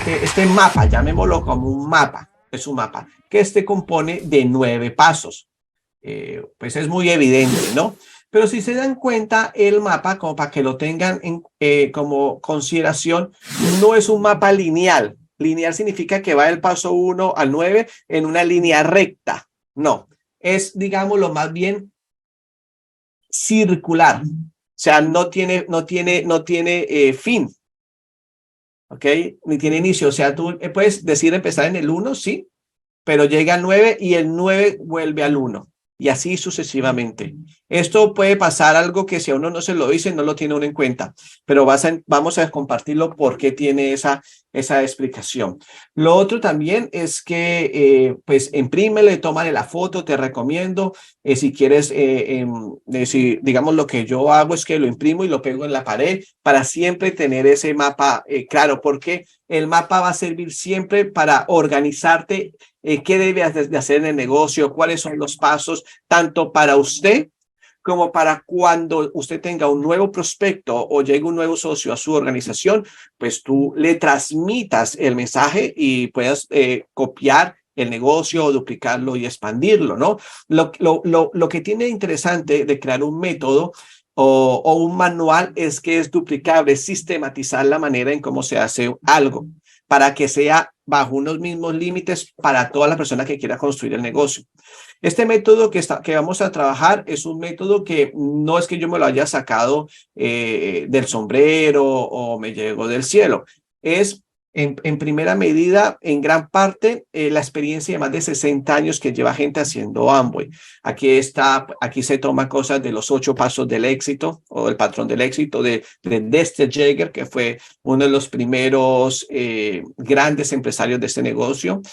este mapa, llamémoslo como un mapa, es un mapa, que compone de 9 pasos. Pues es muy evidente, ¿no? Pero si se dan cuenta, el mapa, como para que lo tengan como consideración, no es un mapa lineal. Lineal significa que va del paso 1 al 9 en una línea recta. No, es, digámoslo, más bien circular. O sea, no tiene fin. ¿Ok? Ni tiene inicio. O sea, tú puedes decir empezar en el 1, sí, pero llega al 9 y el 9 vuelve al 1 y así sucesivamente. Esto puede pasar algo que si a uno no se lo dice, no lo tiene uno en cuenta, pero vamos a compartirlo porque tiene esa explicación. Lo otro también es que, pues, imprímele, tómale la foto, te recomiendo. Si quieres, si, digamos, lo que yo hago es que lo imprimo y lo pego en la pared para siempre tener ese mapa claro, porque el mapa va a servir siempre para organizarte qué debe de hacer en el negocio, cuáles son los pasos, tanto para usted como para cuando usted tenga un nuevo prospecto o llegue un nuevo socio a su organización, pues tú le transmitas el mensaje y puedas copiar el negocio, duplicarlo y expandirlo, ¿no? Lo que tiene interesante de crear un método o un manual es que es duplicable, sistematizar la manera en cómo se hace algo para que sea bajo unos mismos límites para toda la persona que quiera construir el negocio. Este método que vamos a trabajar es un método que no es que yo me lo haya sacado del sombrero o me llegó del cielo. Es en primera medida, en gran parte, la experiencia de más de 60 años que lleva gente haciendo Amway. Aquí se toma cosas de los 8 pasos del éxito o el patrón del éxito de Dexter Yeager, que fue uno de los primeros grandes empresarios de este negocio.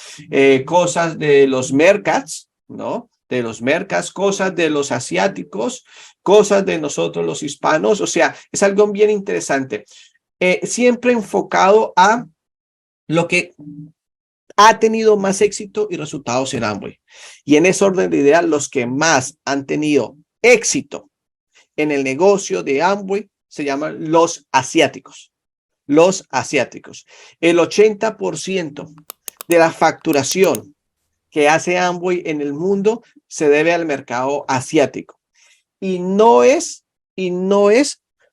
Cosas de los Mercats, ¿no? De los mercados, cosas de los asiáticos, cosas de nosotros los hispanos, o sea, es algo bien interesante. Siempre enfocado a lo que ha tenido más éxito y resultados en Amway. Y en ese orden de ideas, los que más han tenido éxito en el negocio de Amway se llaman los asiáticos. Los asiáticos. El 80% de la facturación que hace Amway en el mundo se debe al mercado asiático. Y no es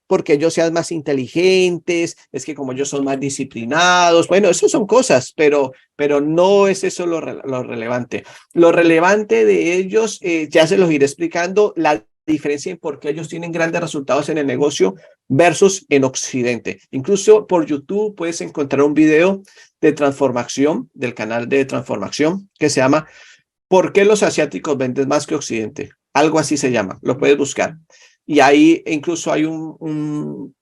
porque ellos sean más inteligentes, es que como ellos son más disciplinados, bueno, eso son cosas, pero no es eso lo relevante. Lo relevante de ellos, ya se los iré explicando, la diferencia en por qué ellos tienen grandes resultados en el negocio versus en Occidente. Incluso por YouTube puedes encontrar un video de transformación, del canal de transformación, que se llama ¿Por qué los asiáticos venden más que Occidente? Algo así se llama, lo puedes buscar. Y ahí incluso hay un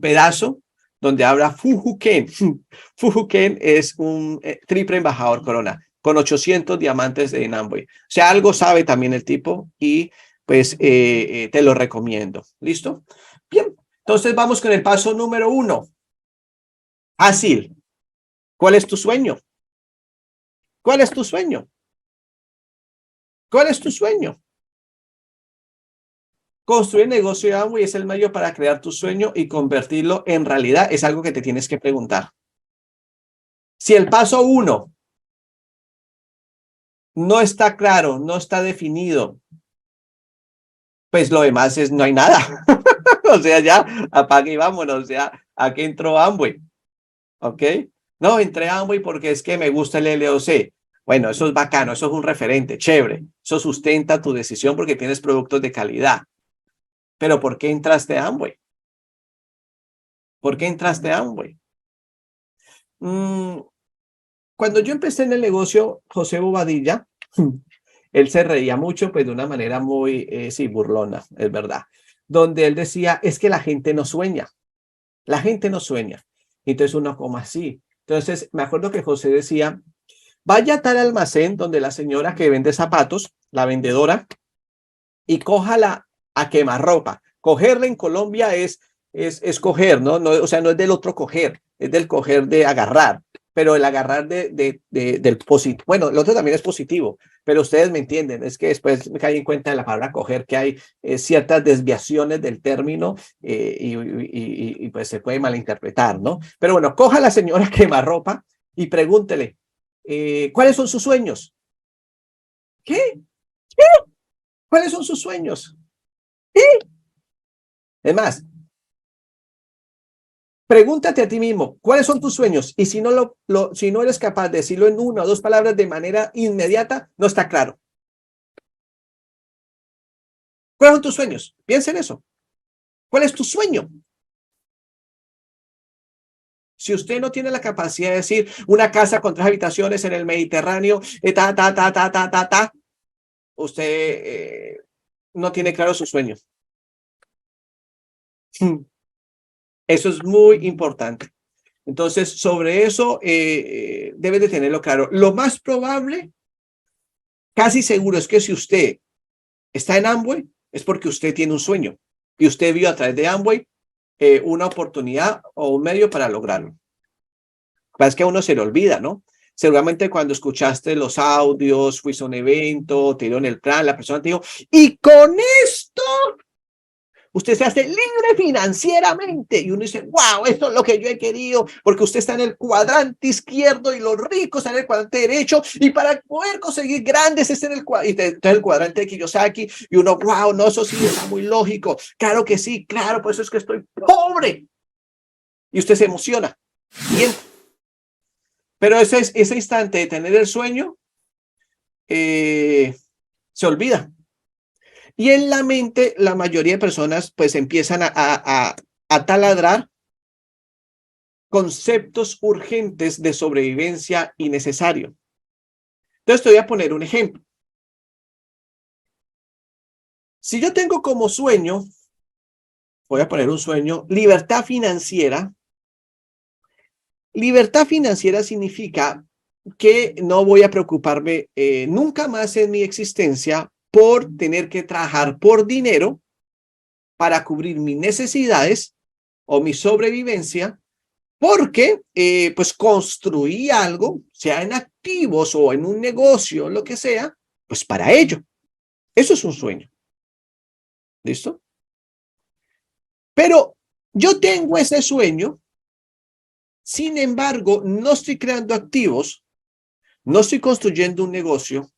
pedazo donde habla Fu Huken. Fu Huken es un triple embajador corona con 800 diamantes de Amway. O sea, algo sabe también el tipo y pues te lo recomiendo. ¿Listo? Bien, entonces vamos con el paso número 1. Fácil. ¿Cuál es tu sueño? ¿Cuál es tu sueño? ¿Cuál es tu sueño? Construir negocio de Amway es el medio para crear tu sueño y convertirlo en realidad. Es algo que te tienes que preguntar. Si el paso 1 no está claro, no está definido, pues lo demás es no hay nada. O sea, ya apague y vámonos. O sea, ¿a qué entró Amway? ¿Ok? No, entré a Amway porque es que me gusta el LOC. Bueno, eso es bacano, eso es un referente, chévere. Eso sustenta tu decisión porque tienes productos de calidad. Pero ¿por qué entraste a Amway? ¿Por qué entraste a Amway? Cuando yo empecé en el negocio, José Bobadilla, él se reía mucho, pues de una manera muy, sí, burlona, es verdad, donde él decía, es que la gente no sueña, la gente no sueña. Entonces uno como así. Entonces me acuerdo que José decía, vaya a tal almacén donde la señora que vende zapatos, la vendedora, y cójala a quemarropa. Cogerla en Colombia es coger, ¿no? O sea, no es del otro coger, es del coger de agarrar. pero el agarrar del positivo, bueno, el otro también es positivo, pero ustedes me entienden, es que después me caí en cuenta de la palabra coger, que hay ciertas desviaciones del término y pues se puede malinterpretar, ¿no? Pero bueno, coja a la señora quemarropa y pregúntele, ¿cuáles son sus sueños? ¿Qué? ¿Cuáles son sus sueños? ¿Qué? Es más, pregúntate a ti mismo, ¿cuáles son tus sueños? Y si si no eres capaz de decirlo en una o dos palabras de manera inmediata, no está claro. ¿Cuáles son tus sueños? Piensa en eso. ¿Cuál es tu sueño? Si usted no tiene la capacidad de decir una casa con 3 habitaciones en el Mediterráneo, usted no tiene claro sus sueños. Eso es muy importante. Entonces, sobre eso debe de tenerlo claro. Lo más probable, casi seguro, es que si usted está en Amway, es porque usted tiene un sueño y usted vio a través de Amway una oportunidad o un medio para lograrlo. Es que a uno se le olvida, ¿no? Seguramente cuando escuchaste los audios, fuiste a un evento, te dieron el plan, la persona te dijo, y con esto usted se hace libre financieramente. Y uno dice, wow, esto es lo que yo he querido, porque usted está en el cuadrante izquierdo y los ricos están en el cuadrante derecho. Y para poder conseguir grandes es en el cuadrante de Kiyosaki. Y uno, wow, no, eso sí está muy lógico. Claro que sí, claro, por eso es que estoy pobre. Y usted se emociona. Bien. Pero ese instante de tener el sueño se olvida. Y en la mente, la mayoría de personas pues empiezan a taladrar conceptos urgentes de sobrevivencia innecesario. Entonces te voy a poner un ejemplo. Si yo tengo como sueño, voy a poner un sueño, libertad financiera significa que no voy a preocuparme nunca más en mi existencia por tener que trabajar por dinero para cubrir mis necesidades o mi sobrevivencia, porque pues construí algo, sea en activos o en un negocio, lo que sea, pues para ello. Eso es un sueño. ¿Listo? Pero yo tengo ese sueño, sin embargo, no estoy creando activos, no estoy construyendo un negocio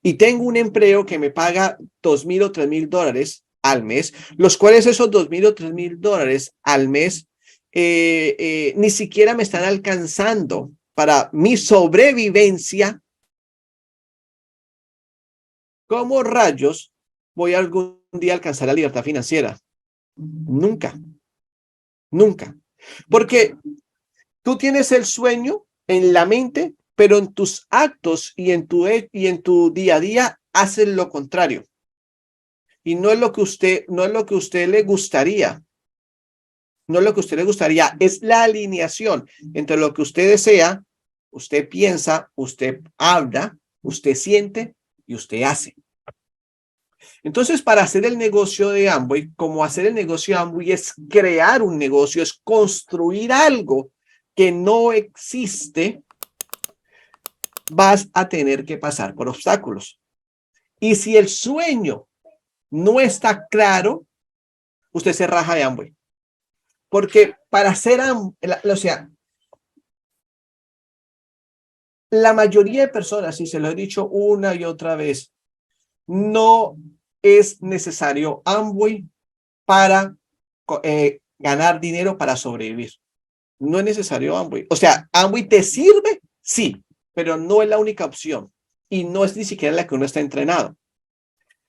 y tengo un empleo que me paga $2,000 o $3,000 al mes, los cuales esos $2,000 o $3,000 al mes ni siquiera me están alcanzando para mi sobrevivencia. ¿Cómo rayos voy algún día a alcanzar la libertad financiera? Nunca, nunca. Porque tú tienes el sueño en la mente, pero en tus actos y en tu día a día haces lo contrario. Y no es lo que usted le gustaría. No es lo que usted le gustaría, es la alineación entre lo que usted desea, usted piensa, usted habla, usted siente y usted hace. Entonces, para hacer el negocio de Amway, como hacer el negocio de Amway es crear un negocio, es construir algo que no existe, vas a tener que pasar por obstáculos. Y si el sueño no está claro, usted se raja de Amway. Porque para hacer Amway, o sea, la mayoría de personas, y se lo he dicho una y otra vez, no es necesario Amway para ganar dinero para sobrevivir. No es necesario Amway. O sea, Amway te sirve, sí, pero no es la única opción y no es ni siquiera la que uno está entrenado.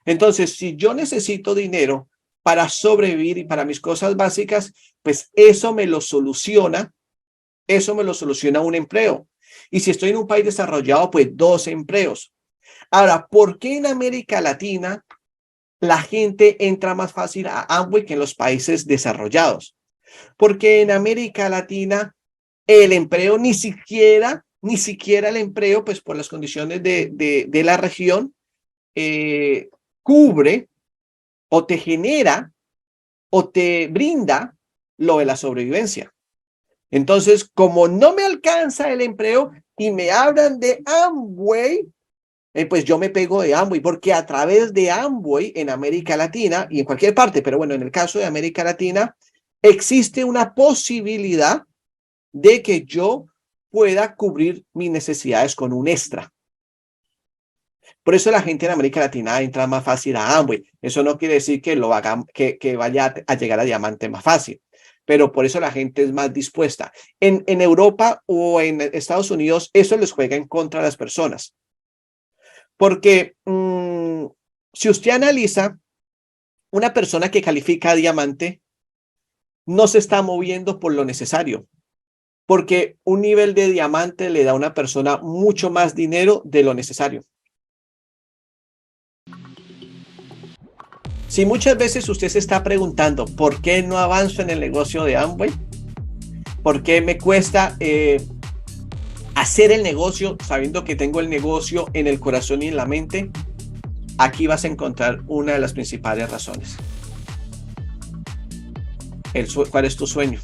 Entonces, si yo necesito dinero para sobrevivir y para mis cosas básicas, pues eso me lo soluciona un empleo. Y si estoy en un país desarrollado, pues 2 empleos. Ahora, ¿por qué en América Latina la gente entra más fácil a Amway que en los países desarrollados? Porque en América Latina el empleo ni siquiera el empleo, pues por las condiciones de la región, cubre o te genera o te brinda lo de la sobrevivencia. Entonces, como no me alcanza el empleo y me hablan de Amway, pues yo me pego de Amway, porque a través de Amway en América Latina y en cualquier parte, pero bueno, en el caso de América Latina, existe una posibilidad de que yo pueda cubrir mis necesidades con un extra. Por eso la gente en América Latina entra más fácil a Amway. Eso no quiere decir que lo haga, que vaya a llegar a diamante más fácil, pero por eso la gente es más dispuesta. En Europa o en Estados Unidos, eso les juega en contra a las personas. Porque si usted analiza, una persona que califica a diamante no se está moviendo por lo necesario, porque un nivel de diamante le da a una persona mucho más dinero de lo necesario. Si muchas veces usted se está preguntando por qué no avanzo en el negocio de Amway, por qué me cuesta hacer el negocio sabiendo que tengo el negocio en el corazón y en la mente, aquí vas a encontrar una de las principales razones. ¿Cuál es tu sueño?